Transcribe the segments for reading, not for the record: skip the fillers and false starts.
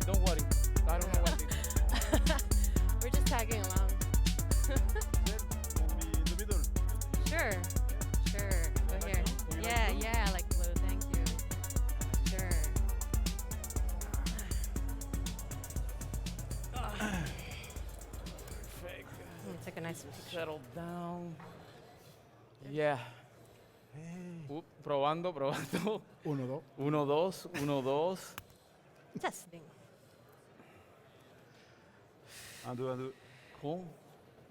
don't worry. I don't know what it is. We're just tagging along. Can be in the middle. Sure, sure. Go here. You like Yeah, blue? yeah, I like blue. Thank you. Sure. Perfect. Let me take a nice picture. Settle down. Yeah. Probando, probando. Uno, dos. Uno, dos, uno, dos. Testing. Un, deux, un, deux. Cool.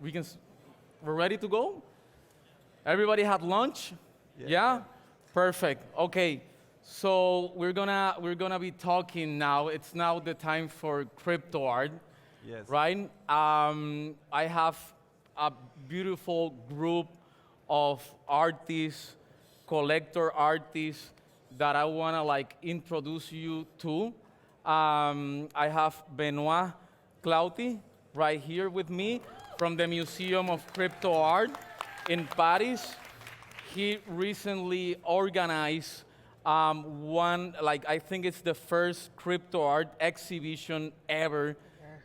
We're ready to go? Everybody had lunch? Yeah? Perfect. Okay. So we're gonna be talking now. It's now the time for crypto art, Yes. right? I have a beautiful group of artists, collector artists that I wanna like introduce you to. I have Benoit Couty right here with me from the Museum of Crypto Art in Paris. He recently organized I think it's the first crypto art exhibition ever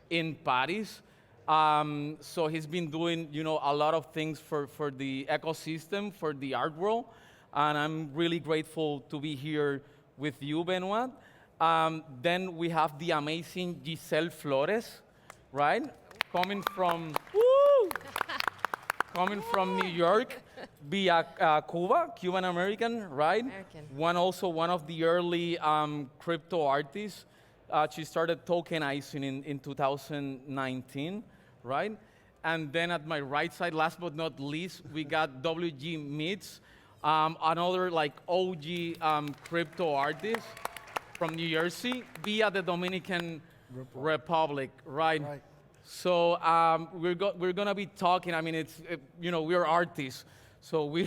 in Paris. So he's been doing, a lot of things for the ecosystem, for the art world, and I'm really grateful to be here with you, Benoit. Then we have the amazing Gisel Florez, right? Coming from, woo! Coming from New York via Cuba, Cuban American, right? American. One of the early crypto artists. She started tokenizing in 2019, right? And then at my right side, last but not least, we got WGMeets, another like OG crypto artist from New Jersey via the Dominican Republic, right? Right. So we're gonna be talking. I mean, we're artists, so we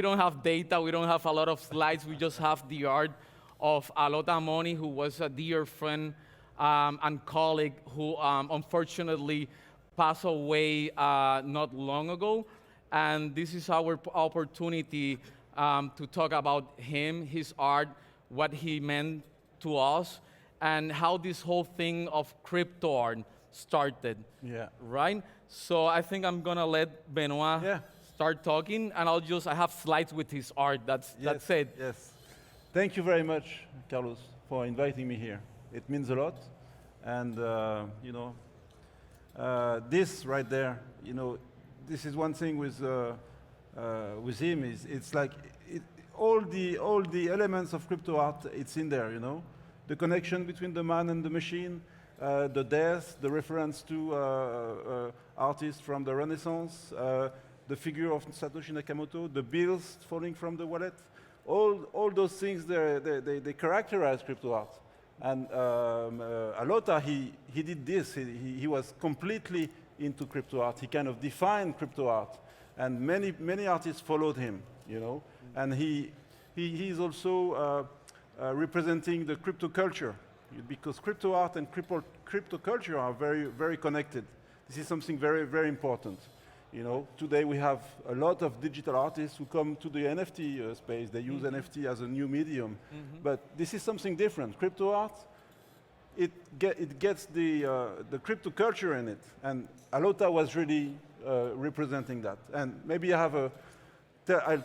don't have data. We don't have a lot of slides. We just have the art of Alotta Money, who was a dear friend and colleague who unfortunately passed away not long ago. And this is our opportunity to talk about him, his art, what he meant to us, and how this whole thing of crypto art started. Yeah. Right? So I think I'm gonna let Benoit Yeah. start talking, and I have slides with his art. That's it. Yes. Thank you very much, Carlos, for inviting me here. It means a lot. And, this right there, this is one thing with him, is it's like all the elements of crypto art, it's in there, The connection between the man and the machine, the death, the reference to artists from the Renaissance, the figure of Satoshi Nakamoto, the bills falling from the wallet, all those things, they characterize crypto art. And Alotta, he did this. He was completely into crypto art. He kind of defined crypto art, and many artists followed him, And he is also representing the crypto culture, because crypto art and crypto culture are very, very connected. This is something very, very important. Today we have a lot of digital artists who come to the NFT space. They use NFT as a new medium, but this is something different. Crypto art, it gets the crypto culture in it, and Alotta was really representing that. And maybe I'll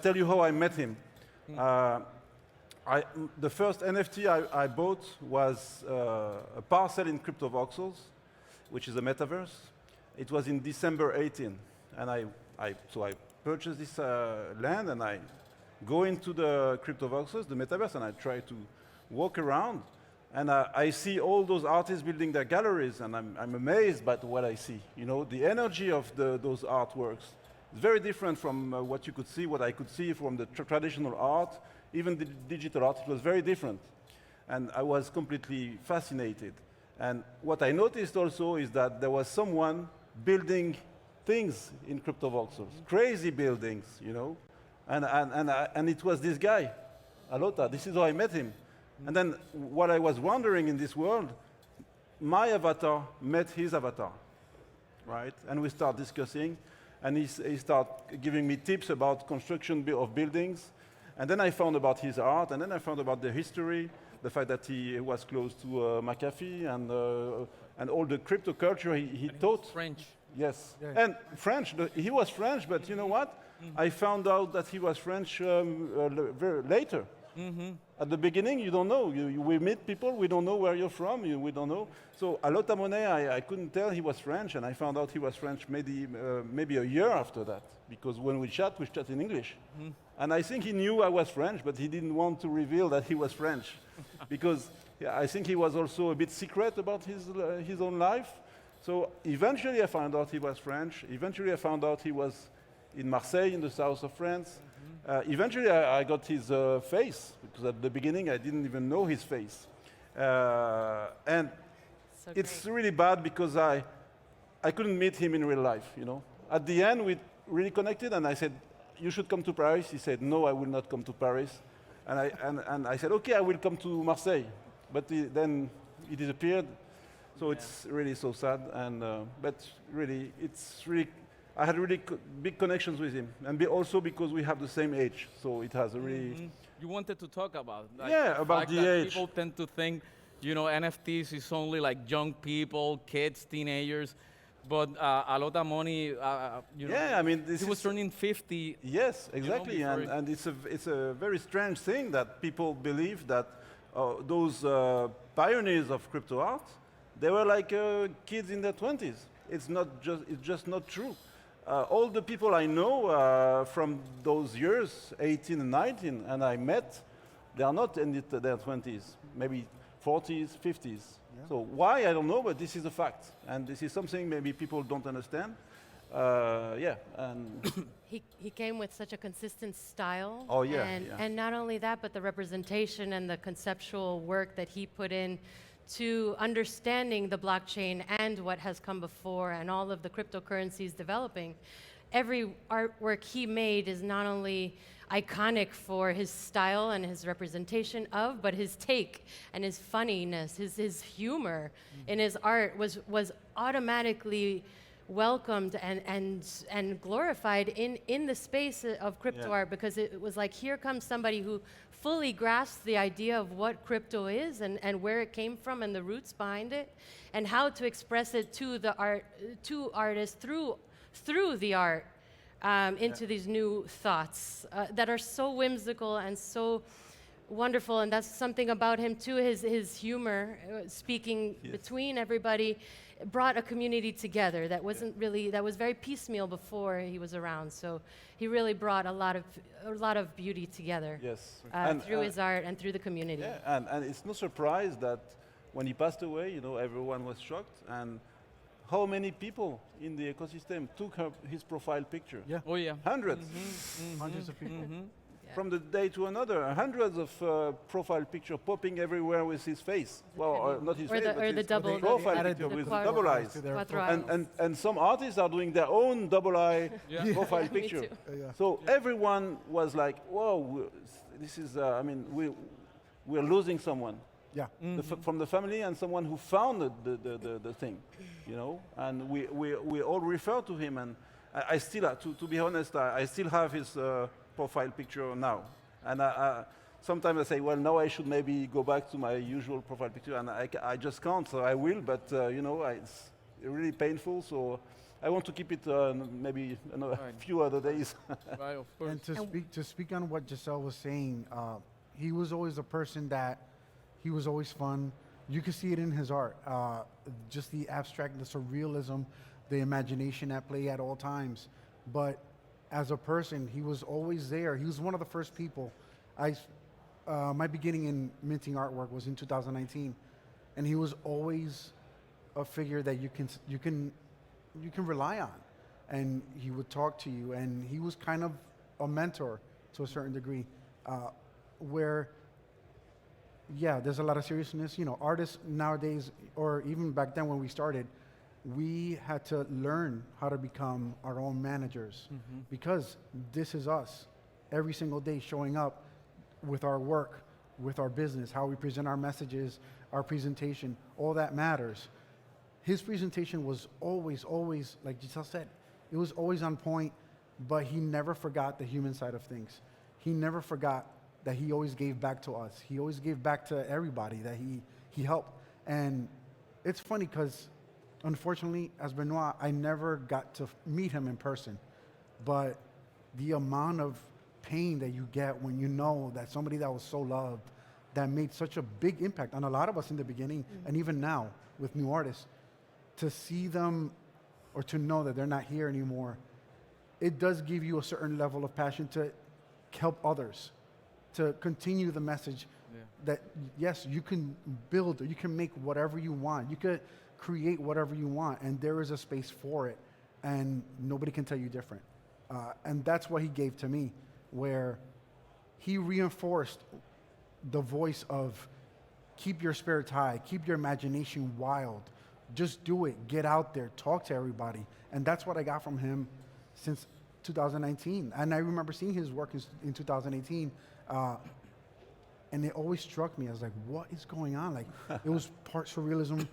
tell you how I met him. The first NFT I bought was a parcel in CryptoVoxels, which is a metaverse. It was in December 18, and I purchased this land, and I go into the CryptoVoxels, the metaverse, and I try to walk around, and I see all those artists building their galleries, and I'm amazed by what I see. The energy of those artworks is very different from what I could see from the traditional art. Even the digital art, it was very different. And I was completely fascinated. And what I noticed also is that there was someone building things in CryptoVoxels, crazy buildings, And it was this guy, Alotta. This is how I met him. And then what I was wondering in this world, my avatar met his avatar, right? And we start discussing, and he started giving me tips about construction of buildings. And then I found about his art, and then I found about the history. the fact that he was close to McAfee and all the crypto culture he taught. French. Yes, Yeah. and French. He was French, but you know what? I found out that he was French very later. At the beginning, you don't know. We meet people, we don't know where you're from, we don't know. So Alotta Money, I couldn't tell he was French, and I found out he was French maybe a year after that, because when we chat in English. And I think he knew I was French, but he didn't want to reveal that he was French, because I think he was also a bit secret about his own life. So eventually I found out he was French. Eventually I found out he was in Marseille, in the south of France. Eventually I got his face, because at the beginning I didn't even know his face. And So it's great. really bad because I couldn't meet him in real life, you know. At the end we really connected, and I said, you should come to Paris. He said, no, I will not come to Paris. And I said, okay, I will come to Marseille. But then he disappeared. So it's really so sad, but really, I had really big connections with him, and also because we have the same age, so it has a really. You wanted to talk about About fact the that age. People tend to think, NFTs is only like young people, kids, teenagers, but Alotta Money, Yeah, I mean, this he was is turning 50. yes, exactly, before and it's a very strange thing that people believe that those pioneers of crypto art, they were like kids in their 20s. It's just not true. All the people I know from those years, 18 and 19, and I met, they are not in their 20s, maybe 40s, 50s. Yeah. So why, I don't know, but this is a fact. And this is something maybe people don't understand. And He came with such a consistent style. Oh, yeah, And, yeah. and not only that, but the representation and the conceptual work that he put in to understanding the blockchain and what has come before and all of the cryptocurrencies developing. Every artwork he made is not only iconic for his style and his representation of, but his take and his funniness, his humor in his art was automatically welcomed and glorified in the space of crypto Yeah. art, because it was like, here comes somebody who fully grasps the idea of what crypto is and where it came from and the roots behind it, and how to express it to artists through the art, into these new thoughts that are so whimsical and so wonderful. And that's something about him too, his humor, speaking Yes. between everybody, brought a community together that was very piecemeal before he was around. So he really brought a lot of beauty together. yes. Through his art and through the community. Yeah, and it's no surprise that when he passed away, everyone was shocked. And how many people in the ecosystem took his profile picture? Yeah. Oh yeah. Hundreds. Hundreds of people. Yeah. From the day to another, hundreds of profile picture popping everywhere with his face. Well, not his Or face, the- but or the his double- profile added picture the with quadro- double eyes. to their Quattro profile. eyes. And some artists are doing their own double eye Yeah. profile Me picture. too. Yeah. So everyone was like, "Whoa, this is." We're losing someone Yeah. from the family and someone who founded the thing, And we all refer to him, and I still, to be honest, I still have his profile picture now, and sometimes I say, well, now I should maybe go back to my usual profile picture, and I just can't, so I will, but it's really painful, so I want to keep it maybe a Right. few other days. Right, of course. And to speak on what Gisel was saying, he was always a person that he was always fun. You could see it in his art, just the abstract, the surrealism, the imagination at play at all times. But as a person, he was always there. He was one of the first people. My beginning in minting artwork was in 2019, and he was always a figure that you can rely on, and he would talk to you, and he was kind of a mentor to a certain degree, where there's a lot of seriousness. Artists nowadays, or even back then when we started, we had to learn how to become our own managers, because this is us every single day showing up with our work, with our business, how we present our messages, our presentation, all that matters. His presentation was always, like Gisel said, it was always on point, but he never forgot the human side of things. He never forgot that he always gave back to us. He always gave back to everybody that he helped. And it's funny because, unfortunately, as Benoit, I never got to meet him in person. But the amount of pain that you get when you know that somebody that was so loved, that made such a big impact on a lot of us in the beginning, and even now with new artists, to see them or to know that they're not here anymore, it does give you a certain level of passion to help others, to continue the message that, yes, you can build, or you can make whatever you want. You could create whatever you want, and there is a space for it, and nobody can tell you different. And that's what he gave to me, where he reinforced the voice of keep your spirits high, keep your imagination wild, just do it, get out there, talk to everybody. And that's what I got from him since 2019. And I remember seeing his work in 2018, and it always struck me. I was like, what is going on? Like, it was part surrealism,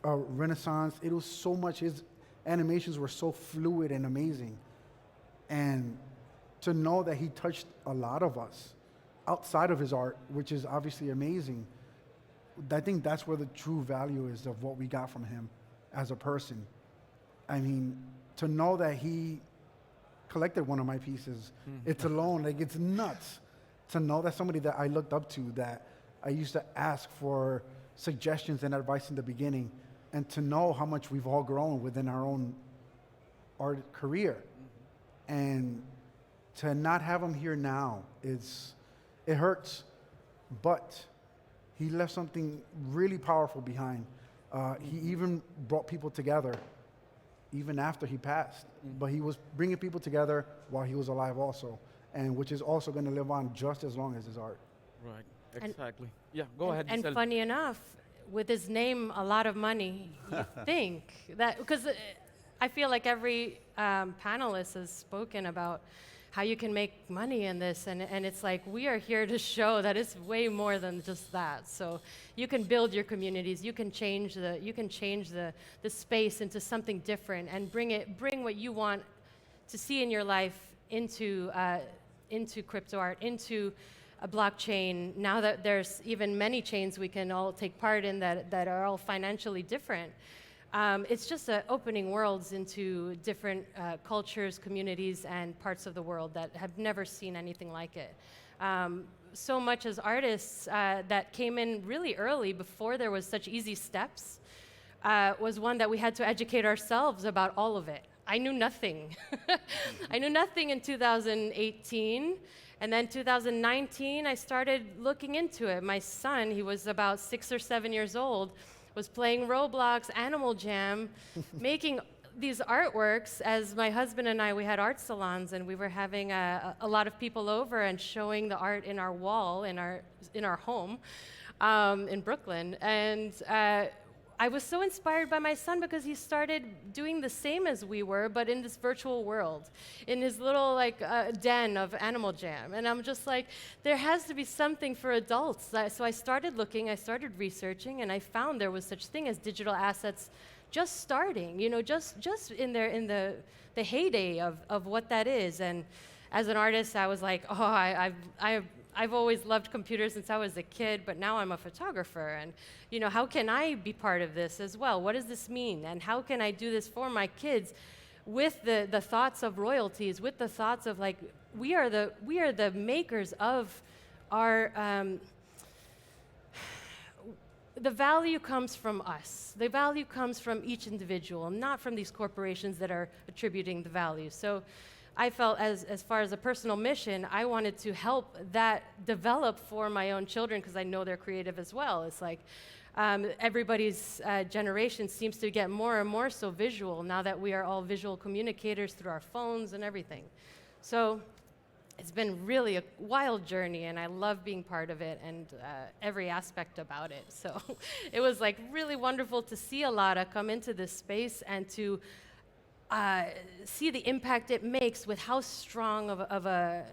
Renaissance. It was so much, his animations were so fluid and amazing. And to know that he touched a lot of us outside of his art, which is obviously amazing, I think that's where the true value is of what we got from him as a person. I mean, to know that he collected one of my pieces, it's alone, like, it's nuts. To know that somebody that I looked up to, that I used to ask for suggestions and advice in the beginning, and to know how much we've all grown within our own art career. And to not have him here now, it hurts, but he left something really powerful behind. He even brought people together, even after he passed. But he was bringing people together while he was alive also, and which is also going to live on just as long as his art. Right, exactly. Yeah, go ahead, And Giselle. funny enough, with his name, Alotta Money, you think that, because I feel like every panelist has spoken about how you can make money in this, and it's like we are here to show that it's way more than just that. So you can build your communities, you can change the space into something different, and bring what you want to see in your life into crypto art, into a blockchain. Now that there's even many chains we can all take part in that are all financially different. It's just opening worlds into different cultures, communities, and parts of the world that have never seen anything like it. So much as artists that came in really early, before there was such easy steps, was one that we had to educate ourselves about all of it. I knew nothing. I knew nothing in 2018. And then 2019, I started looking into it. My son, he was about 6 or 7 years old, was playing Roblox, Animal Jam, making these artworks. As my husband and I, we had art salons, and we were having a lot of people over and showing the art in our wall, in our home in Brooklyn. And I was so inspired by my son because he started doing the same as we were, but in this virtual world, in his little den of Animal Jam. And I'm just like, there has to be something for adults. So I started looking, I started researching, and I found there was such thing as digital assets just starting, just in the heyday of what that is. And as an artist, I was like, oh, I've always loved computers since I was a kid, but now I'm a photographer. And, how can I be part of this as well? What does this mean? And how can I do this for my kids with the thoughts of royalties, with the thoughts of we are the makers of our, the value comes from us. The value comes from each individual, not from these corporations that are attributing the value. So I felt as far as a personal mission, I wanted to help that develop for my own children, because I know they're creative as well. It's like everybody's generation seems to get more and more so visual now that we are all visual communicators through our phones and everything. So it's been really a wild journey, and I love being part of it and every aspect about it. So it was really wonderful to see Alotta come into this space and to see the impact it makes with how strong of a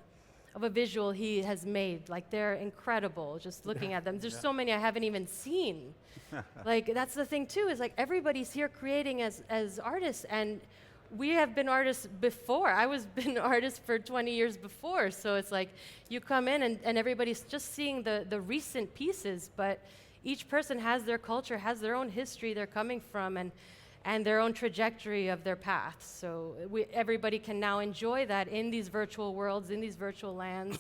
visual he has made. They're incredible, just looking at them. There's so many I haven't even seen. That's the thing too, is everybody's here creating as artists, and we have been artists before. I was been artist for 20 years before. So it's like you come in and everybody's just seeing the recent pieces, but each person has their culture, has their own history they're coming from, and their own trajectory of their path. So everybody can now enjoy that in these virtual worlds, in these virtual lands.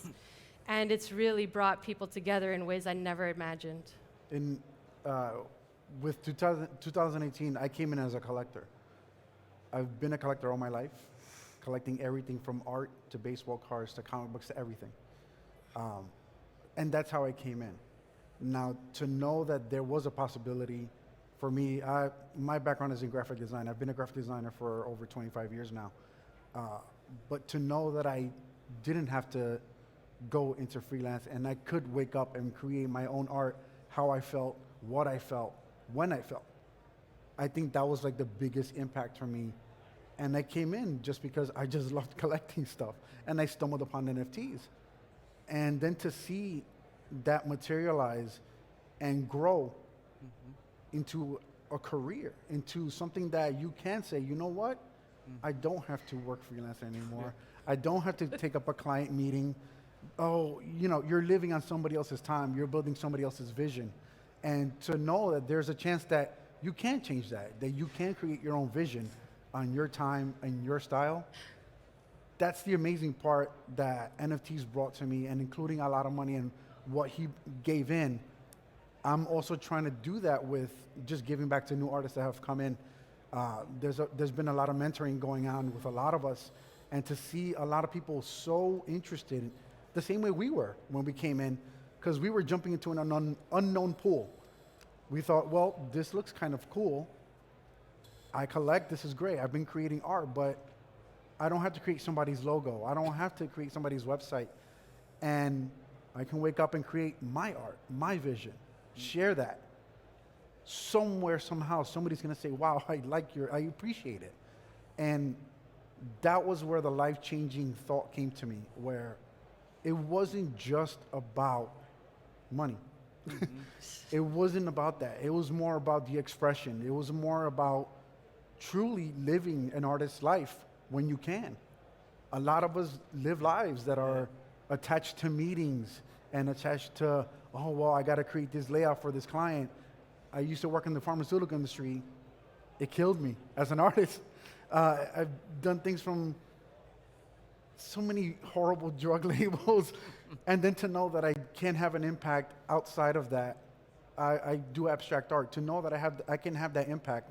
And it's really brought people together in ways I never imagined. With 2018, I came in as a collector. I've been a collector all my life, collecting everything from art to baseball cards to comic books to everything. And that's how I came in. Now, to know that there was a possibility for me, my background is in graphic design. I've been a graphic designer for over 25 years now. But to know that I didn't have to go into freelance and I could wake up and create my own art, how I felt, what I felt, when I felt. I think that was like the biggest impact for me. And I came in just because I just loved collecting stuff. And I stumbled upon NFTs. And then to see that materialize and grow into a career, into something that you can say, you know what? I don't have to work freelance anymore. I don't have to take up a client meeting. Oh, you know, you're living on somebody else's time. You're building somebody else's vision. And to know that there's a chance that you can change that you can create your own vision on your time and your style. That's the amazing part that NFTs brought to me, and including Alotta Money and what he gave in. I'm also trying to do that with just giving back to new artists that have come in. There's been a lot of mentoring going on with a lot of us, and to see a lot of people so interested, the same way we were when we came in, because we were jumping into an unknown pool. We thought, well, this looks kind of cool. I collect, this is great. I've been creating art, but I don't have to create somebody's logo. I don't have to create somebody's website. And I can wake up and create my art, my vision, share that. Somewhere, somehow, somebody's gonna say, wow, I appreciate it. And that was where the life-changing thought came to me, where it wasn't just about money. It wasn't about that. It was more about the expression. It was more about truly living an artist's life when you can. A lot of us live lives that are attached to meetings and attached to, oh, well, I got to create this layout for this client. I used to work in the pharmaceutical industry. It killed me as an artist. I've done things from so many horrible drug labels, and then to know that I can have an impact outside of that. I do abstract art. To know that I can have that impact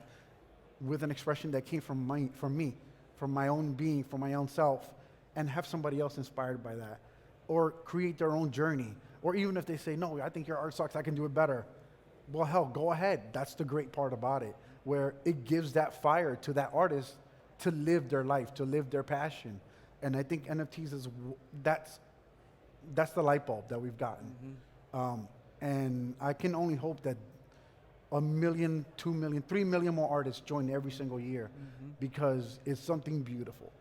with an expression that came from me, from my own being, from my own self, and have somebody else inspired by that, or create their own journey. Or even if they say, no, I think your art sucks, I can do it better. Well, hell, go ahead. That's the great part about it, where it gives that fire to that artist to live their life, to live their passion. And I think NFTs that's the light bulb that we've gotten. And I can only hope that 1 million, 2 million, 3 million more artists join every single year, because it's something beautiful.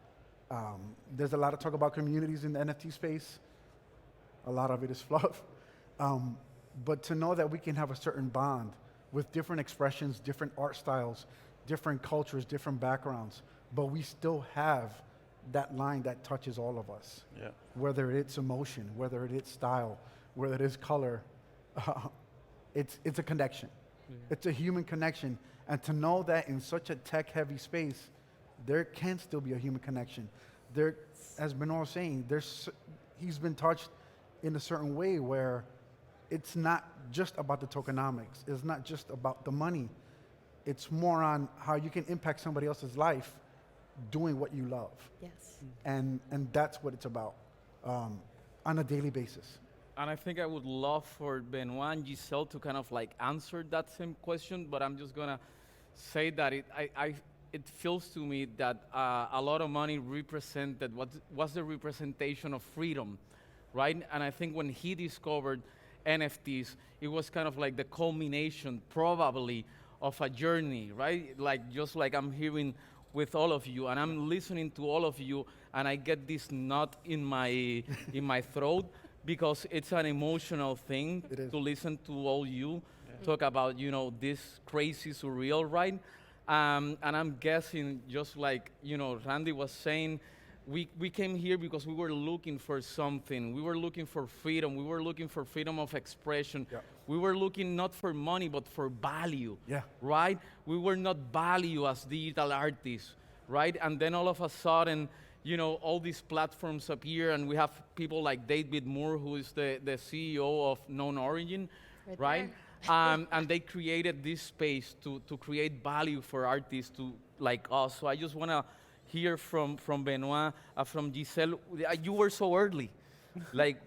There's a lot of talk about communities in the NFT space. A lot of it is fluff. But to know that we can have a certain bond with different expressions, different art styles, different cultures, different backgrounds, but we still have that line that touches all of us. Yeah. Whether it's emotion, whether it is style, whether it is color, it's a connection. It's a human connection. And to know that in such a tech-heavy space, there can still be a human connection. There, as Benoit was saying, he's been touched in a certain way where it's not just about the tokenomics. It's not just about the money. It's more on how you can impact somebody else's life doing what you love. Yes. And that's what it's about on a daily basis. And I think I would love for Benoit and Gisel to kind of like answer that same question, but I'm just gonna say that it feels to me that a lot of money represented what's the representation of freedom, right? And I think when he discovered NFTs, it was kind of like the culmination, probably, of a journey, right? Like just like I'm hearing with all of you, and I'm listening to all of you, and I get this knot in my throat, because it's an emotional thing to listen to all you talk about, this crazy surreal, right? And I'm guessing, just like Randy was saying, we came here because we were looking for something. We were looking for freedom. We were looking for freedom of expression. Yeah. We were looking not for money, but for value. Yeah. Right? We were not valued as digital artists, right? And then all of a sudden, all these platforms appear, and we have people like David Moore, who is the CEO of Known Origin, right? And they created this space to create value for artists like us. So I just want to hear from Benoit, from Gisel. You were so early. Like,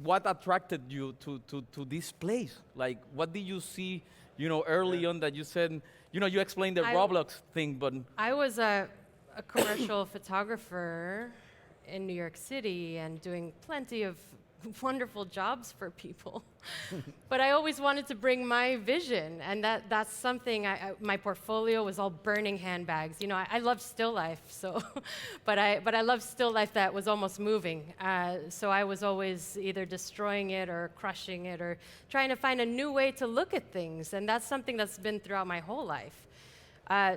what attracted you to this place? Like, what did you see, early on that you said, you explained the Roblox thing, but... I was a commercial photographer in New York City and doing plenty of wonderful jobs for people. But I always wanted to bring my vision, and that's something. My portfolio was all burning handbags. I love still life, so, but I love still life that was almost moving. So I was always either destroying it or crushing it or trying to find a new way to look at things, and that's something that's been throughout my whole life.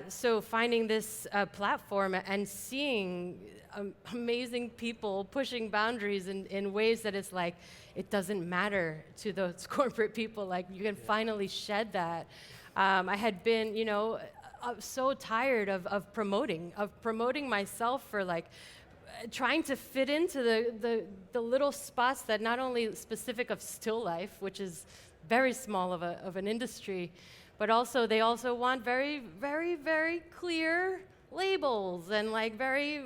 So finding this platform and seeing amazing people pushing boundaries in ways that it's like, it doesn't matter to those corporate people. Like, you can finally shed that. I had been, so tired of promoting myself for like, trying to fit into the little spots that not only specific of still life, which is very small of an industry, but also they also want very, very, very clear labels and like very,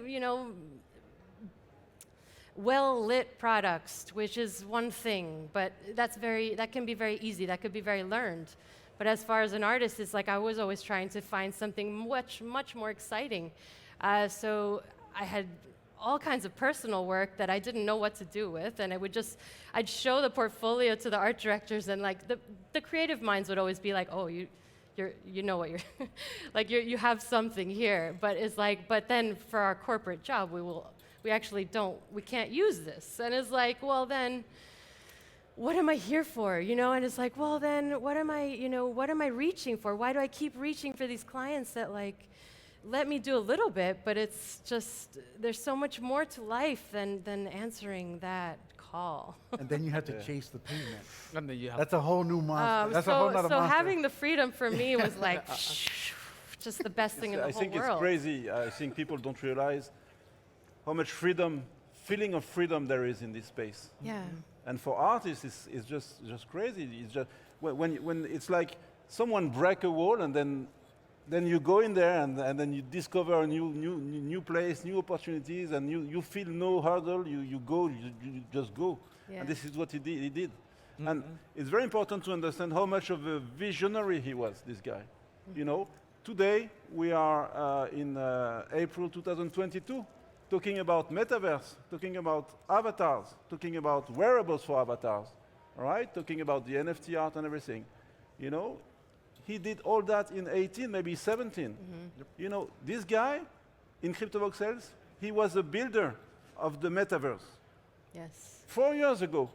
well-lit products, which is one thing, but that can be very easy, that could be very learned. But as far as an artist, it's like I was always trying to find something much, much more exciting. So I had all kinds of personal work that I didn't know what to do with, and I'd show the portfolio to the art directors, and like the creative minds would always be like, oh, you know what you're, like you have something here, but it's like, but then for our corporate job, we can't use this, and it's like, well then, what am I here for, And it's like, well then, what am I reaching for? Why do I keep reaching for these clients that like, let me do a little bit, but it's just, there's so much more to life than answering that call. And then you have to chase the payment. And then you have That's a whole new monster. That's a whole nother so monster. having the freedom for me was like, just the best thing in the I whole think world. it's crazy. I think people don't realize how much feeling of freedom there is in this space. Yeah. And for artists, it's just crazy. It's just when it's like someone break a wall, and then you go in there, and then you discover a new place, new opportunities, and you feel no hurdle. You go, you just go. Yeah. And this is what he did. And it's very important to understand how much of a visionary he was, this guy. Today we are in April 2022, talking about metaverse, talking about avatars, talking about wearables for avatars, all right? Talking about the NFT art and everything. He did all that in 18, maybe 17. Yep. This guy in CryptoVoxels, he was a builder of the metaverse. Yes. 4 years ago.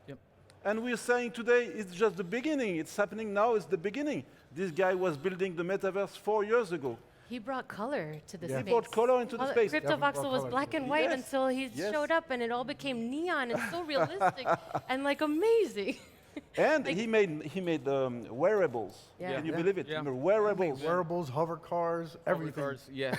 Yep. And we're saying today it's just the beginning. It's happening now, it's the beginning. This guy was building the metaverse 4 years ago. He brought color to the space. He brought color into the space. CryptoVoxel was black and white Yes. until he Yes. showed up, and it all became neon and so realistic and like amazing. And he made wearables. Yeah. Can you Yeah. believe it? Yeah. Wearables. Wearables, hover cars, everything. Cars, yeah.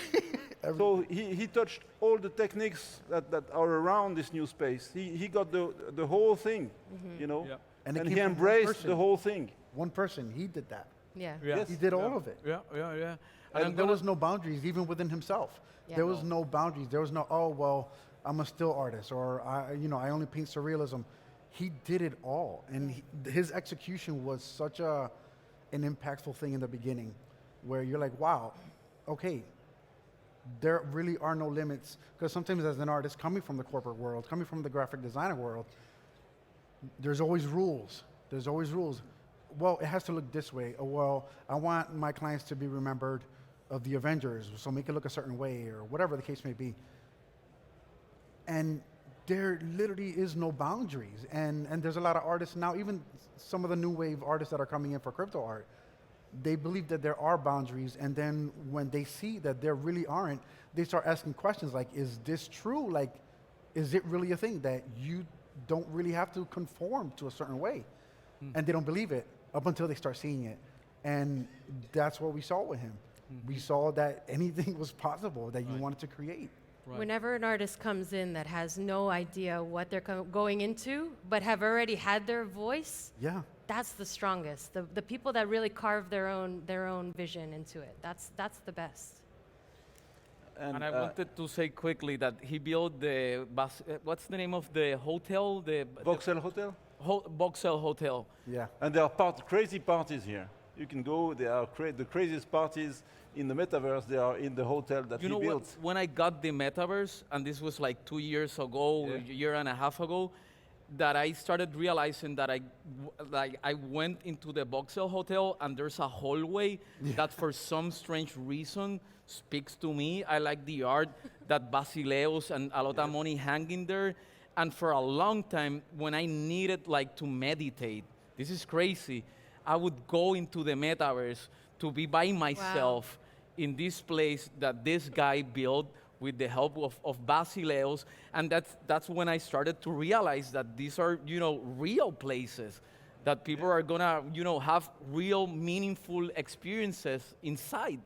So he touched all the techniques that are around this new space. He got the whole thing, Yeah. And it and came he from one embraced person. the whole thing. One person, he did that. Yeah. Yeah. Yes. He did all of it. Yeah. And there was no boundaries, even within himself. Yeah. There was no boundaries. There was no, oh, well, I'm a still artist, or I only paint surrealism. He did it all, and his execution was such an impactful thing in the beginning, where you're like, wow, okay, there really are no limits. Because sometimes as an artist, coming from the corporate world, coming from the graphic designer world, there's always rules. There's always rules. Well, it has to look this way. Or, well, I want my clients to be remembered of the Avengers, so make it look a certain way, or whatever the case may be. And there literally is no boundaries. And there's a lot of artists now, even some of the new wave artists that are coming in for crypto art, they believe that there are boundaries, and then when they see that there really aren't, they start asking questions like, is this true? Like, is it really a thing that you don't really have to conform to a certain way? And they don't believe it up until they start seeing it. And that's what we saw with him. We saw that anything was possible that you wanted to create. Right. Whenever an artist comes in that has no idea what they're going into, but have already had their voice, Yeah. that's the strongest. The people that really carve their own vision into it. That's the best. And I wanted to say quickly that he built the, what's the name of the hotel? The Voxel Hotel? Boxel Hotel. Yeah. And there are crazy parties here. You can go, there are the craziest parties in the metaverse, they are in the hotel that You he know built. what? When I got the metaverse, and this was like 2 years ago, a year and a half ago, that I started realizing that I went into the Boxel Hotel and there's a hallway that for some strange reason speaks to me. I like the art that Basileus and Alotta Money hanging there. And for a long time, when I needed like to meditate, this is crazy, I would go into the metaverse to be by myself in this place that this guy built with the help of Basileus. And that's when I started to realize that these are, real places that people are gonna, have real meaningful experiences inside,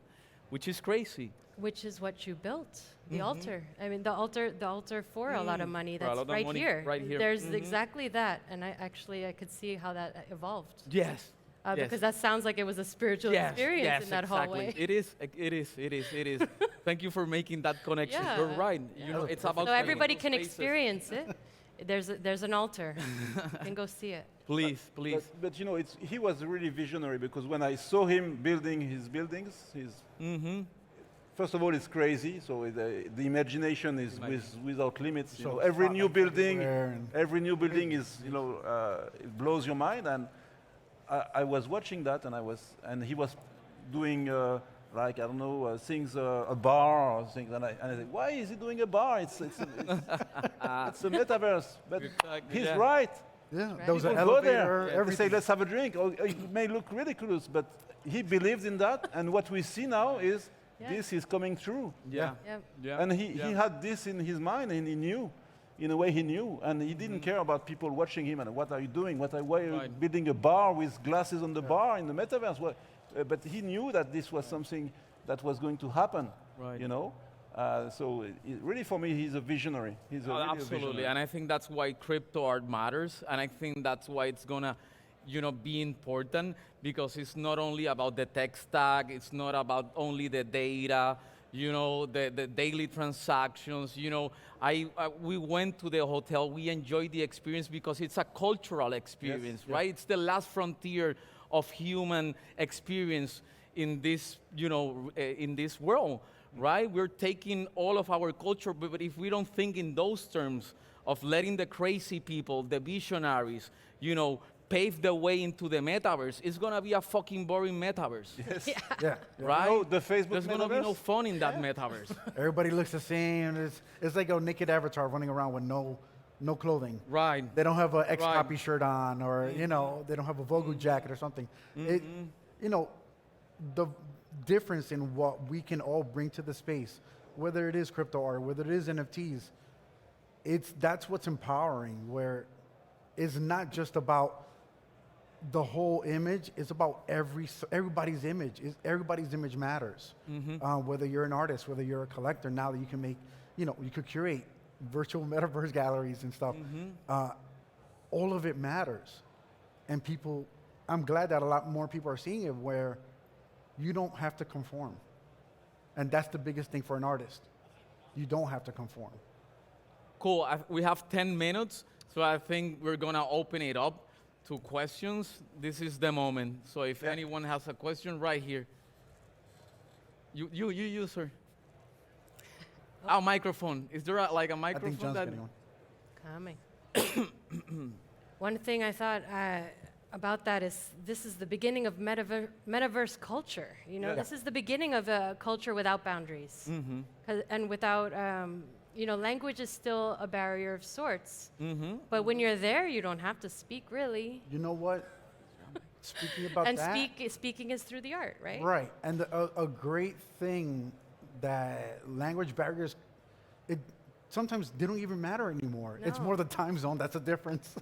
which is crazy. Which is what you built, the altar. I mean, the altar for Alotta Money. For That's Alotta right Money, here. right here. There's exactly that, and I could see how that evolved. Yes. Yes. Because that sounds like it was a spiritual experience in that exactly. hallway. It is. Thank you for making that connection. Yeah. You're right. It's about So everybody those can spaces. experience it. There's an altar. You can go see it. Please. But he was really visionary, because when I saw him building his buildings, first of all, it's crazy. So the imagination is without limits. So every new everywhere building is, it blows your mind. And I was watching that, and he was doing like, I don't know, things, a bar or things. And I said, why is he doing a bar? It's a metaverse. But Exactly, he's yeah. right. Yeah. Right. There was an People go elevator, there. They everything. say, let's have a drink. Or it may look ridiculous, but he believed in that. And what we see now is this is coming true. Yeah. Yeah. And he had this in his mind, and he knew. In a way, he knew. And he didn't care about people watching him and what are you doing? Why are you building a bar with glasses on the bar in the metaverse? But he knew that this was something that was going to happen. Right. So really, for me, he's a visionary. He's really a Absolutely, visionary. and I think that's why crypto art matters, and I think that's why it's gonna, be important, because it's not only about the tech stack, it's not about only the data, the daily transactions. We went to the hotel, we enjoyed the experience because it's a cultural experience, right? It's the last frontier of human experience in this, in this world. Right? We're taking all of our culture, but if we don't think in those terms of letting the crazy people, the visionaries, pave the way into the metaverse, it's gonna be a fucking boring metaverse. Yes. Yeah. Right? The Facebook There's gonna be metaverse? no fun in that metaverse. Everybody looks the same. It's like a naked avatar running around with no clothing. Right. They don't have an X Right. copy shirt on, or they don't have a Vogue jacket or something. The difference in what we can all bring to the space, whether it is crypto art, whether it is NFTs, that's what's empowering. Where it's not just about the whole image; it's about everybody's image. Everybody's image matters. Whether you're an artist, whether you're a collector, now that you can make, you could curate virtual metaverse galleries and stuff. All of it matters, and people. I'm glad that a lot more people are seeing it, where you don't have to conform. And that's the biggest thing for an artist. You don't have to conform. Cool. We have 10 minutes, so I think we're gonna open it up to questions. This is the moment. So if anyone has a question, right here. You, sir. Oh, microphone. Is there a I microphone? think John's that getting one. Coming. One thing I thought about that is this is the beginning of metaverse culture. This is the beginning of a culture without boundaries. And without, language is still a barrier of sorts. But when you're there, you don't have to speak, really. You know what? speaking about And that, speaking is through the art, right? right? And a great thing that language barriers, it sometimes they don't even matter anymore. It's No. more the time zone that's a difference.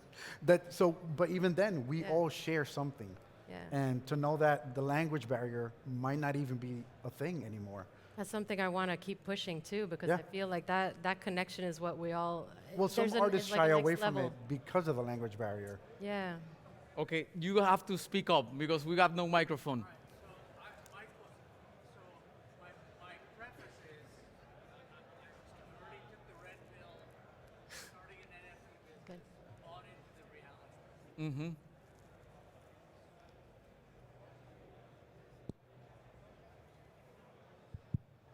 That so, but even then, we Yeah. all share something. Yeah. And to know that the language barrier might not even be a thing anymore. That's something I want to keep pushing too, because Yeah. I feel like that connection is what we all. Well, some there's artists it's like a shy next away from level. it because of the language barrier. Yeah. Okay, you have to speak up because we got no microphone. My preface is, I already took the red pill, starting an NFT business, Good. bought into the reality. Mm-hmm.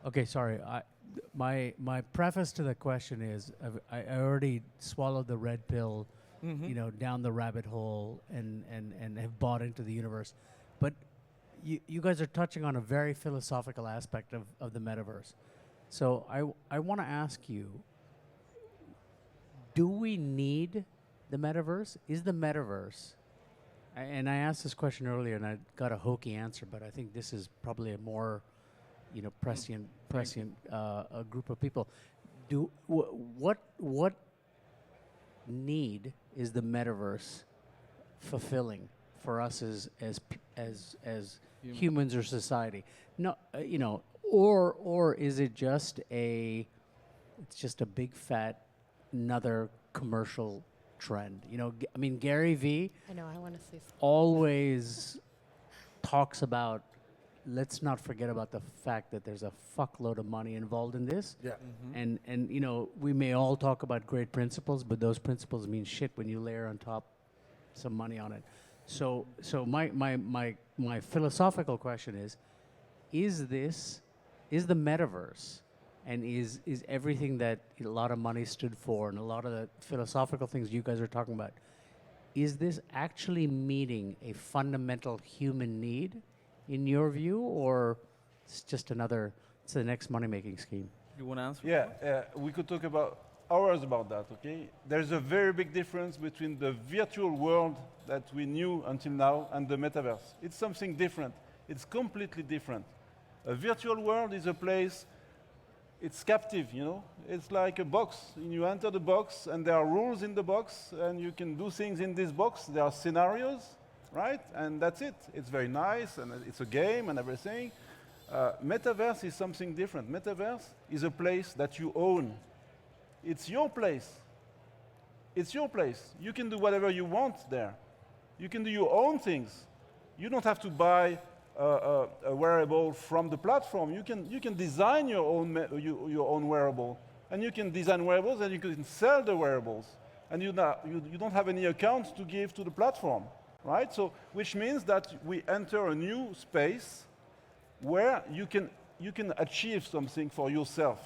Okay, sorry. My preface to the question is I already swallowed the red pill, you know, down the rabbit hole and have bought into the universe. But you guys are touching on a very philosophical aspect of the metaverse. So I want to ask you, do we need the metaverse? Is the metaverse, and I asked this question earlier and I got a hokey answer, but I think this is probably a more, you know, prescient a group of people. What need is the metaverse fulfilling for us as humans or society? No, you know, or is it just it's just a big fat another commercial trend? You know, I mean, Gary Vee I know. I want to say something. always talks about, let's not forget about the fact that there's a fuckload of money involved in this. Yeah. And you know, we may all talk about great principles, but those principles mean shit when you layer on top some money on it. So my philosophical question is the metaverse and is everything that a lot of money stood for and a lot of the philosophical things you guys are talking about, is this actually meeting a fundamental human need in your view, or it's just it's the next money-making scheme? You want to answer? Yeah, we could talk about hours about that, okay? There's a very big difference between the virtual world that we knew until now and the metaverse. It's something different. It's completely different. A virtual world is a place, it's captive, you know? It's like a box. You enter the box and there are rules in the box and you can do things in this box. There are scenarios, right? And that's it. It's very nice and it's a game and everything. Metaverse is something different. Metaverse is a place that you own. It's your place. It's your place. You can do whatever you want there. You can do your own things. You don't have to buy a wearable from the platform. You can design your own wearable, and you can design wearables, and you can sell the wearables, and you don't have any accounts to give to the platform, right? So, which means that we enter a new space where you can achieve something for yourself,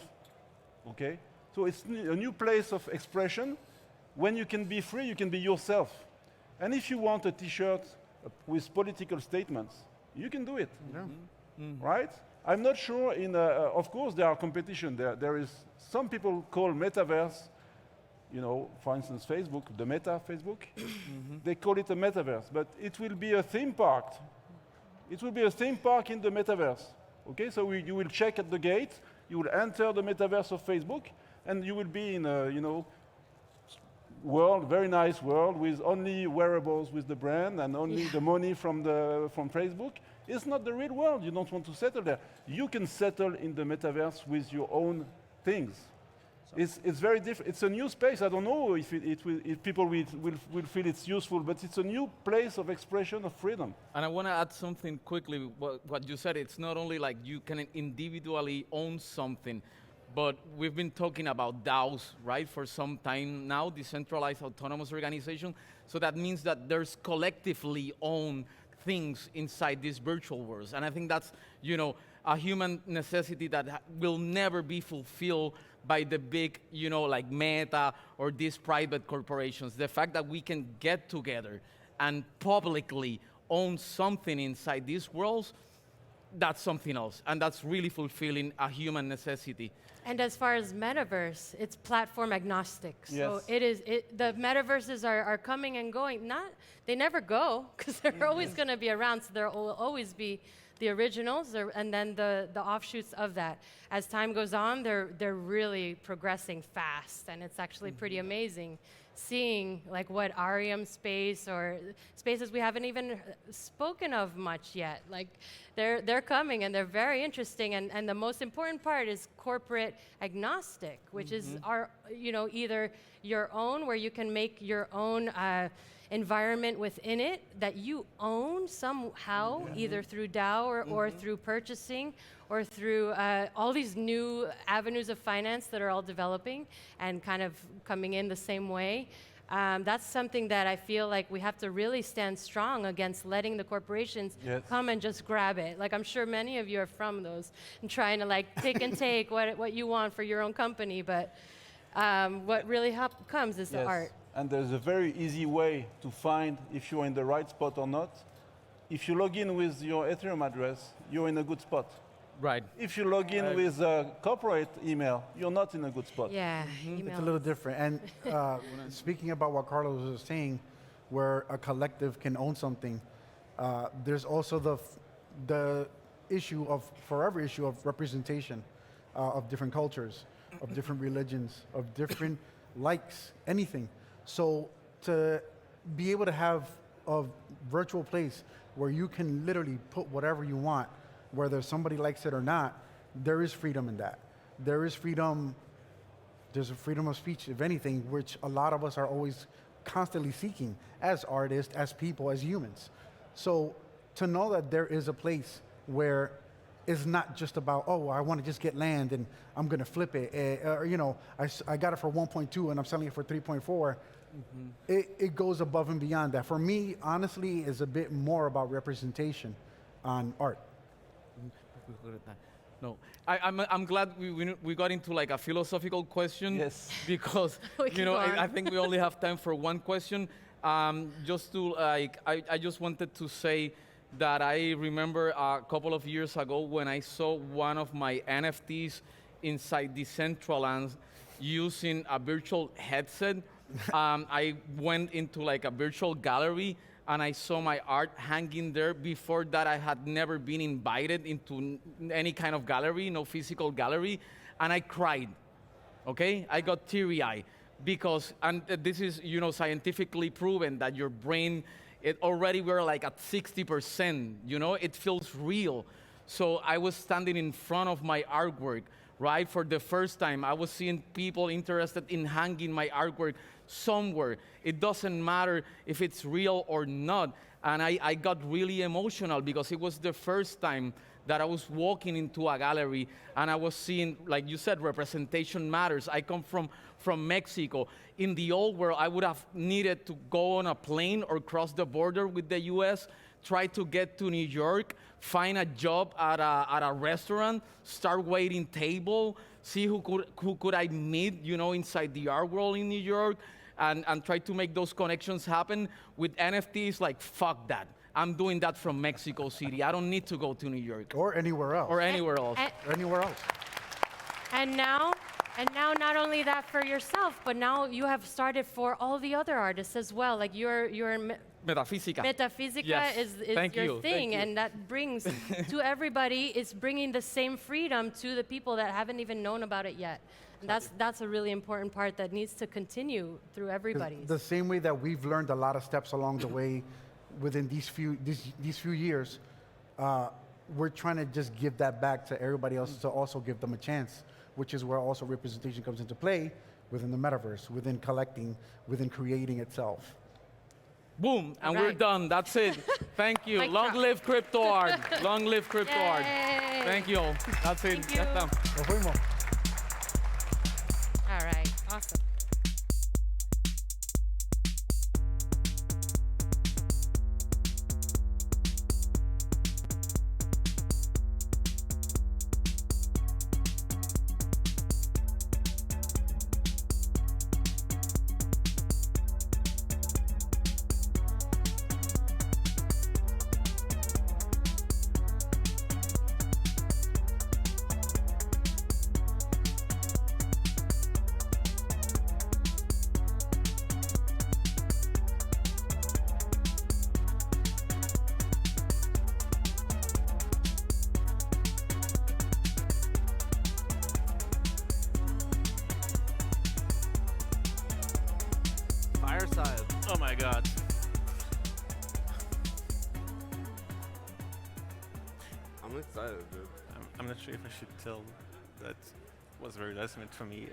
okay? So it's a new place of expression. When you can be free, you can be yourself. And if you want a T-shirt with political statements, you can do it, right? I'm not sure of course there are competition. There is, some people call metaverse, you know, for instance, Facebook, the Meta Facebook, they call it a metaverse, but it will be a theme park. It will be a theme park in the metaverse, okay? So you will check at the gate, you will enter the metaverse of Facebook, and you will be in a, you know, world, very nice world, with only wearables with the brand and only the money from Facebook. It's not the real world. You don't want to settle there. You can settle in the metaverse with your own things. It's very different. It's a new space. I don't know if people will feel it's useful, but it's a new place of expression of freedom. And I want to add something quickly. What you said, it's not only like you can individually own something, but we've been talking about DAOs, right, for some time now, decentralized autonomous organization. So that means that there's collectively owned things inside these virtual worlds. And I think that's, you know, a human necessity that will never be fulfilled by the big, you know, like Meta or these private corporations. The fact that we can get together and publicly own something inside these worlds, that's something else. And that's really fulfilling a human necessity. And as far as metaverse, it's platform agnostic. So Yes. the metaverses are coming and going. They never go because they're always going to be around. So there will always be the originals and then the offshoots of that. As time goes on, they're really progressing fast, and it's actually pretty amazing seeing like what Arium space or spaces we haven't even spoken of much yet. Like they're coming and they're very interesting, and the most important part is corporate agnostic, which is either your own, where you can make your own environment within it that you own somehow, either through DAO or through purchasing or through all these new avenues of finance that are all developing and kind of coming in the same way. That's something that I feel like we have to really stand strong against letting the corporations come and just grab it. Like, I'm sure many of you are from those and trying to like pick and take what you want for your own company, but what really comes is the art. And there's a very easy way to find if you're in the right spot or not. If you log in with your Ethereum address, you're in a good spot. Right. If you log in with a corporate email, you're not in a good spot. Yeah, It's email. a little different. And speaking about what Carlos was saying, where a collective can own something, there's also the issue of forever issue of representation of different cultures, of different religions, of different likes, anything. So to be able to have a virtual place where you can literally put whatever you want, whether somebody likes it or not, there is freedom in that. There is freedom, there's a freedom of speech, if anything, which a lot of us are always constantly seeking as artists, as people, as humans. So to know that there is a place where it's not just about, oh, I want to just get land and I'm going to flip it. Or, I got it for 1.2 and I'm selling it for 3.4. It goes above and beyond that. For me, honestly, is a bit more about representation on art. No, I'm glad we got into like a philosophical question. Yes. Because We can go on. I think we only have time for one question. Just to I just wanted to say that I remember a couple of years ago when I saw one of my NFTs inside Decentraland using a virtual headset. I went into like a virtual gallery and I saw my art hanging there. Before that, I had never been invited into any kind of gallery, no physical gallery, and I cried, okay? I got teary-eyed because, and this is, scientifically proven that your brain, we're like at 60%, it feels real. So I was standing in front of my artwork, right? For the first time, I was seeing people interested in hanging my artwork somewhere. It doesn't matter if it's real or not. And I got really emotional because it was the first time that I was walking into a gallery and I was seeing, like you said, representation matters. I come from Mexico. In the old world, I would have needed to go on a plane or cross the border with the US, try to get to New York, find a job at a restaurant, start waiting table, see who could I meet, inside the art world in New York, and try to make those connections happen. With NFTs, like, fuck that. I'm doing that from Mexico City. I don't need to go to New York. Or anywhere else. Or anywhere else. Or anywhere else. And now, not only that for yourself, but now you have started for all the other artists as well. Like your Metaphysica. Metaphysica Yes. is Thank your you. thing, Thank you. and that brings to everybody. It's bringing the same freedom to the people that haven't even known about it yet. And that's a really important part that needs to continue through 'Cause everybody's. the same way that we've learned a lot of steps along the way within these few years, we're trying to just give that back to everybody else to also give them a chance, which is where also representation comes into play within the metaverse, within collecting, within creating itself. Boom, and Right. we're done. That's it. Thank you. Mic Long drop. live crypto art. Long live crypto art. Yay. Thank you all. That's it. Thank you. Ya está. Nos fuimos. All right, awesome. my God. I'm excited, dude. I'm not sure if I should tell that was very last minute for me.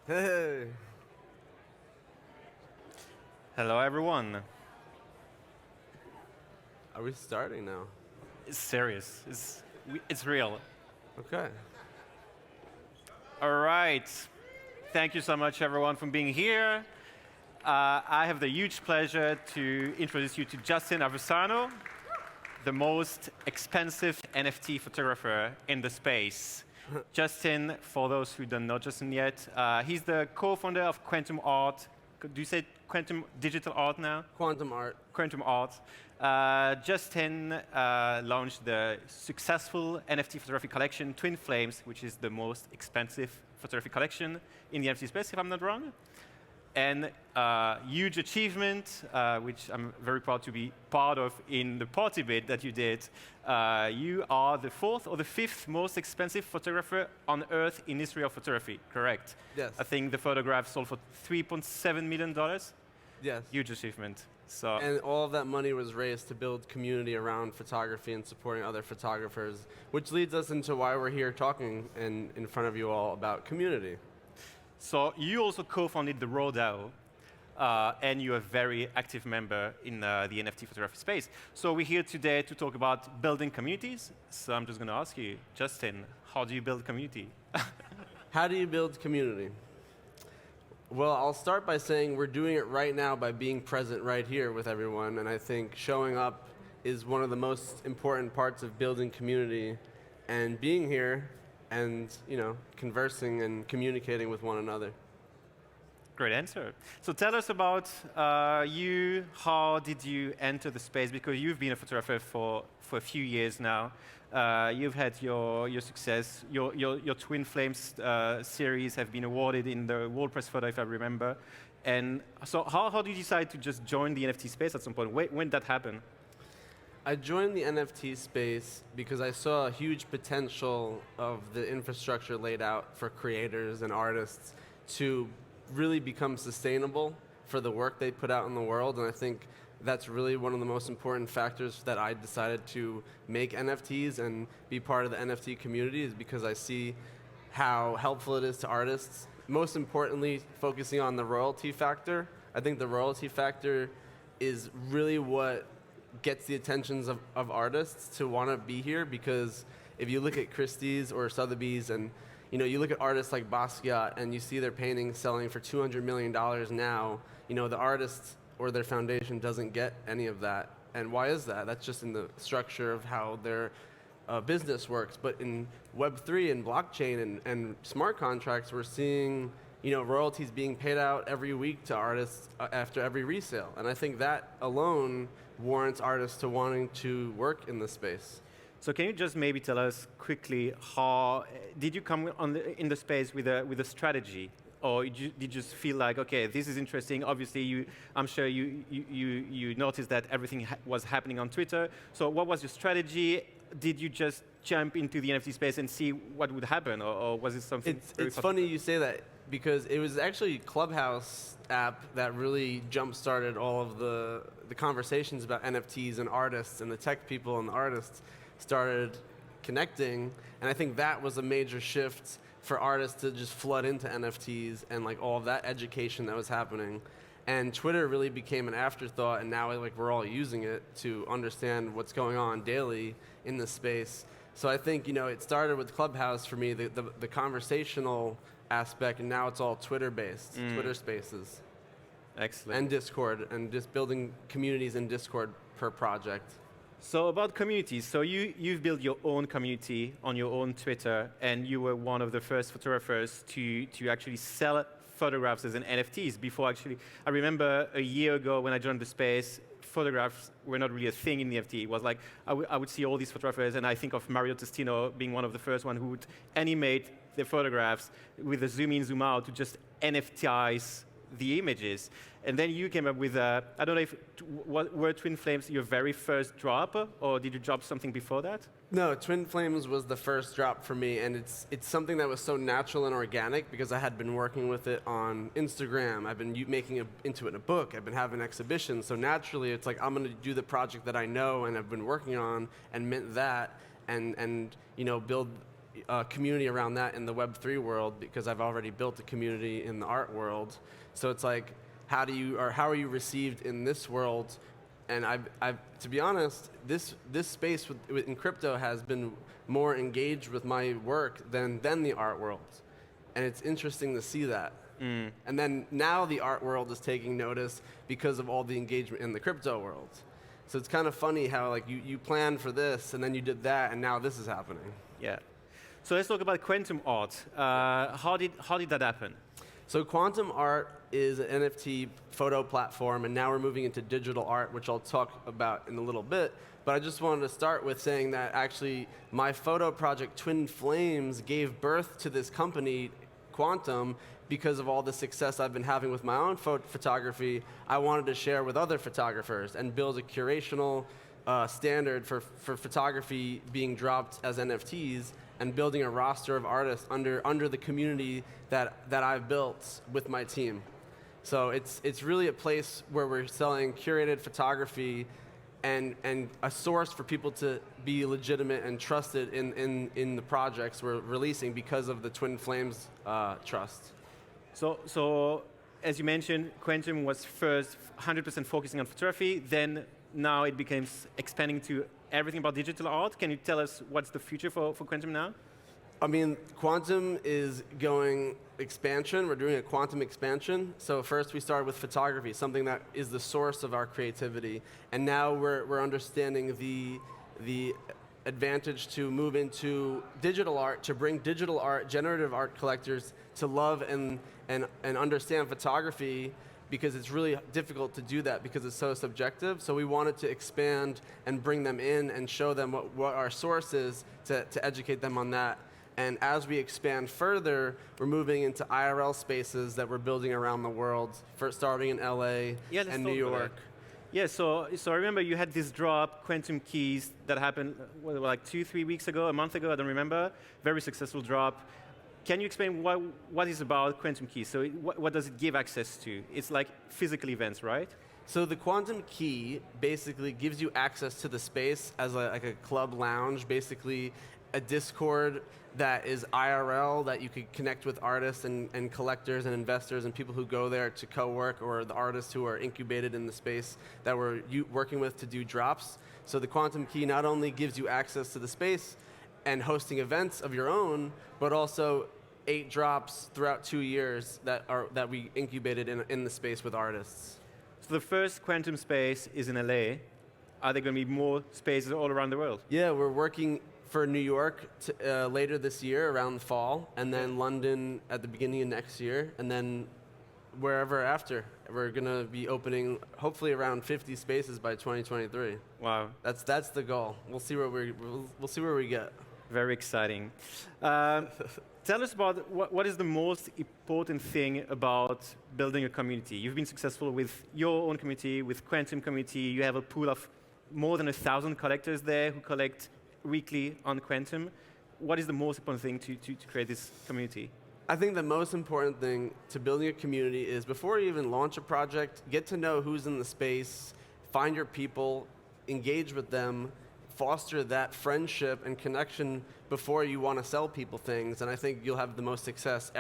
Hey. Hello, everyone. Are we starting now? It's serious. It's real. Okay. All right. Thank you so much, everyone, for being here. I have the huge pleasure to introduce you to Justin Aversano, the most expensive NFT photographer in the space. Justin, for those who don't know Justin yet, he's the co-founder of Quantum Art. Do you say Quantum Digital Art now? Quantum Art. Quantum Art. Justin launched the successful NFT photography collection, Twin Flames, which is the most expensive photography collection in the NFT space, if I'm not wrong. And huge achievement, which I'm very proud to be part of in the party bit that you did. You are the 4th or the 5th most expensive photographer on Earth in history of photography, correct? Yes. I think the photograph sold for $3.7 million. Yes. Huge achievement. So. And all of that money was raised to build community around photography and supporting other photographers, which leads us into why we're here talking in front of you all about community. So you also co-founded the RAW, and you're a very active member in the NFT photography space. So we're here today to talk about building communities. So I'm just going to ask you, Justin, how do you build community? How do you build community? Well, I'll start by saying we're doing it right now by being present right here with everyone, and I think showing up is one of the most important parts of building community, and being here and, you know, conversing and communicating with one another. Great answer. So tell us about you. How did you enter the space? Because you've been a photographer for a few years now. You've had your success. Your Twin Flames series have been awarded in the World Press Photo, if I remember. And so how did you decide to just join the NFT space at some point? When did that happen? I joined the NFT space because I saw a huge potential of the infrastructure laid out for creators and artists to really become sustainable for the work they put out in the world. And I think that's really one of the most important factors that I decided to make NFTs and be part of the NFT community, is because I see how helpful it is to artists. Most importantly, focusing on the royalty factor. I think the royalty factor is really what gets the attentions of artists to want to be here, because if you look at Christie's or Sotheby's and you look at artists like Basquiat and you see their paintings selling for $200 million now, the artist or their foundation doesn't get any of that. And why is that? That's just in the structure of how their business works. But in Web3 and blockchain and smart contracts, we're seeing royalties being paid out every week to artists after every resale. And I think that alone warrants artists to wanting to work in this space. So can you just maybe tell us quickly, how did you come in the space with a strategy? Or did you just feel like, okay, this is interesting? Obviously, I'm sure you noticed that everything was happening on Twitter. So what was your strategy? Did you just jump into the NFT space and see what would happen? Or was it something? It's funny you say that, because it was actually Clubhouse app that really jump-started all of the conversations about NFTs and artists, and the tech people and the artists started connecting. And I think that was a major shift for artists to just flood into NFTs and like all of that education that was happening. And Twitter really became an afterthought, and now we're all using it to understand what's going on daily in this space. So I think it started with Clubhouse for me, the conversational aspect, and now it's all Twitter-based, Twitter Spaces. Excellent. And Discord, and just building communities in Discord per project. So about communities, so you've built your own community on your own Twitter, and you were one of the first photographers to actually sell photographs as an NFTs. Before I remember a year ago when I joined the space, photographs were not really a thing in the NFT. It was like, I would see all these photographers, and I think of Mario Testino being one of the first one who would animate their photographs with a zoom in, zoom out to just NFTize the images. And then you came up with, I don't know if, were Twin Flames your very first drop, or did you drop something before that? No, Twin Flames was the first drop for me, and it's something that was so natural and organic because I had been working with it on Instagram. I've been making it into a book. I've been having exhibitions. So naturally, it's like I'm going to do the project that I know and have been working on and mint that, and build a community around that in the Web3 world because I've already built a community in the art world. So it's like, how are you received in this world? And I've to be honest, this space in crypto has been more engaged with my work than the art world, and it's interesting to see that. And then now the art world is taking notice because of all the engagement in the crypto world. So it's kind of funny how like you planned for this and then you did that and now this is happening. Yeah. So let's talk about quantum art. How did that happen? So quantum art is an NFT photo platform, and now we're moving into digital art, which I'll talk about in a little bit. But I just wanted to start with saying that actually my photo project, Twin Flames, gave birth to this company, Quantum, because of all the success I've been having with my own photography. I wanted to share with other photographers and build a curational standard for photography being dropped as NFTs, and building a roster of artists under the community that I've built with my team. So it's really a place where we're selling curated photography and a source for people to be legitimate and trusted in the projects we're releasing because of the Twin Flames trust. So as you mentioned, Quantum was first 100% focusing on photography, then now it became expanding to everything about digital art. Can you tell us what's the future for Quantum now? I mean, Quantum is going expansion. We're doing a quantum expansion. So first we started with photography, something that is the source of our creativity. And now we're understanding the advantage to move into digital art, to bring digital art, generative art collectors to love and understand photography, because it's really difficult to do that because it's so subjective. So we wanted to expand and bring them in and show them what our source is to educate them on that. And as we expand further, we're moving into IRL spaces that we're building around the world, first starting in LA and New York. Yeah, so I remember you had this drop, Quantum Keys, that happened like 2-3 weeks ago, a month ago, I don't remember. Very successful drop. Can you explain what is about Quantum Keys? So what does it give access to? It's like physical events, right? So the Quantum Key basically gives you access to the space as like a club lounge, basically a Discord that is IRL, that you could connect with artists and collectors and investors and people who go there to co-work, or the artists who are incubated in the space that we're working with to do drops. So the Quantum Key not only gives you access to the space and hosting events of your own, but also 8 drops throughout 2 years that we incubated in the space with artists. So the first Quantum space is in LA. Are there going to be more spaces all around the world? Yeah, we're working for New York later this year, around the fall, and then London at the beginning of next year, and then wherever after. We're going to be opening hopefully around 50 spaces by 2023. Wow. That's the goal. We'll see where we get. Very exciting. Tell us about what is the most important thing about building a community. You've been successful with your own community, with Quantum community. You have a pool of more than 1,000 collectors there who collect weekly on Quantum. What is the most important thing to create this community? I think the most important thing to building a community is before you even launch a project, get to know who's in the space, find your people, engage with them, foster that friendship and connection before you want to sell people things. And I think you'll have the most success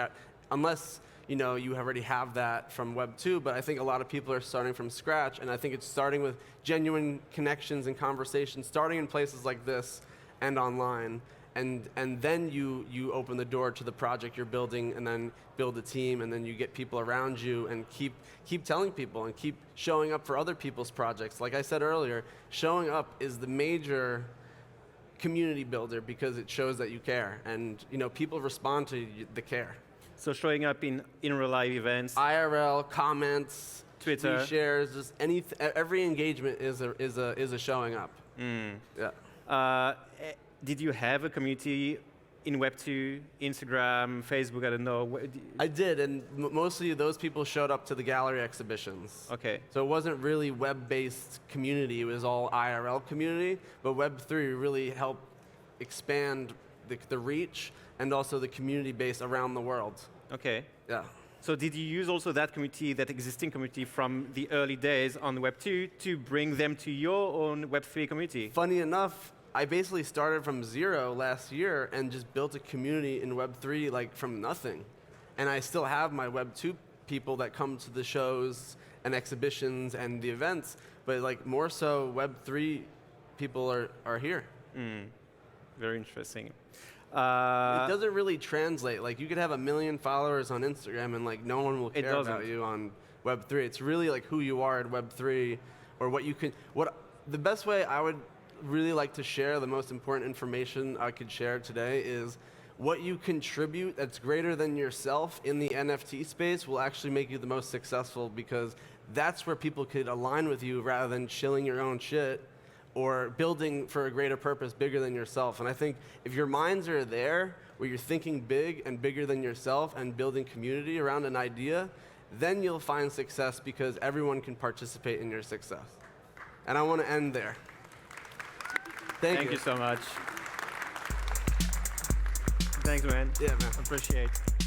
unless you already have that from Web 2, but I think a lot of people are starting from scratch, and I think it's starting with genuine connections and conversations, starting in places like this and online. And then you open the door to the project you're building, and then build a team, and then you get people around you, and keep telling people and keep showing up for other people's projects. Like I said earlier, showing up is the major community builder because it shows that you care, and people respond to the care. So showing up in real live events, IRL, comments, Twitter shares, just every engagement is a showing up. Mm. Yeah. Did you have a community in Web2, Instagram, Facebook, I don't know. I did, and mostly those people showed up to the gallery exhibitions. Okay. So it wasn't really web-based community, it was all IRL community, but Web3 really helped expand the reach and also the community base around the world. Okay. Yeah. So did you use also that community, that existing community from the early days on Web2 to bring them to your own Web3 community? Funny enough, I basically started from zero last year and just built a community in Web3 like from nothing. And I still have my Web2 people that come to the shows and exhibitions and the events, but like more so Web3 people are here. Very interesting. It doesn't really translate. Like you could have 1 million followers on Instagram and like no one will care about you on Web3. It's really like who you are at Web3 or what you can, the best way I would really like to share, the most important information I could share today is what you contribute that's greater than yourself in the NFT space will actually make you the most successful, because that's where people could align with you rather than chilling your own shit or building for a greater purpose bigger than yourself. And I think if your minds are there, where you're thinking big and bigger than yourself and building community around an idea, then you'll find success because everyone can participate in your success. And I want to end there. Thank you so much. Thanks, man. Yeah, man. Appreciate it.